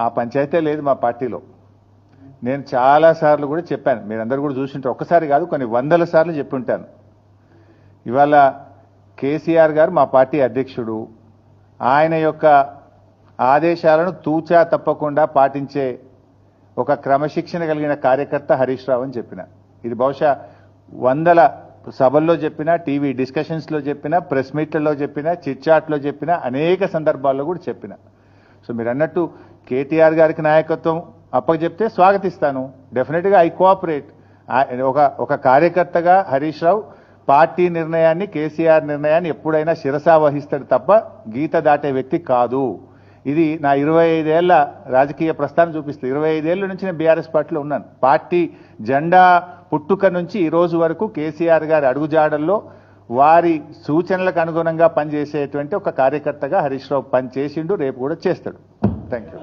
ఆ పంచాయతీ లేదు మా పార్టీలో. నేను చాలాసార్లు కూడా చెప్పాను, మీరందరూ కూడా చూసింటారు, ఒక్కసారి కాదు కొన్ని వందల సార్లు చెప్పుంటాను. ఇవాళ కేసీఆర్ గారు మా పార్టీ అధ్యక్షుడు, ఆయన యొక్క ఆదేశాలను తూచా తప్పకుండా పాటించే ఒక క్రమశిక్షణ కలిగిన కార్యకర్త హరీష్ రావు అని చెప్పిన. ఇది బహుశా వందల సభల్లో చెప్పిన, టీవీ డిస్కషన్స్లో చెప్పిన, ప్రెస్ మీట్లలో చెప్పిన, చిట్చాట్లో చెప్పిన, అనేక సందర్భాల్లో కూడా చెప్పిన. సో మీరు అన్నట్టు కేటీఆర్ గారికి నాయకత్వం అప్పచెప్తే స్వాగతిస్తాను, డెఫినెట్గా ఐ కోఆపరేట్. ఒక కార్యకర్తగా హరీష్ రావు పార్టీ నిర్ణయాన్ని, కేసీఆర్ నిర్ణయాన్ని ఎప్పుడైనా శిరసా వహిస్తాడు తప్ప గీత దాటే వ్యక్తి కాదు. ఇది నా 25 ఏళ్ల రాజకీయ ప్రస్థానం చూపిస్తుంది. 25 ఏళ్ల నుంచి నేను బీఆర్ఎస్ పార్టీలో ఉన్నాను. పార్టీ జెండా పుట్టుక నుంచి ఈ రోజు వరకు కేసీఆర్ గారి అడుగుజాడల్లో వారి సూచనలకు అనుగుణంగా పనిచేసేటువంటి ఒక కార్యకర్తగా హరీష్ రావు పనిచేసిండు, రేపు కూడా చేస్తాడు. Thank you.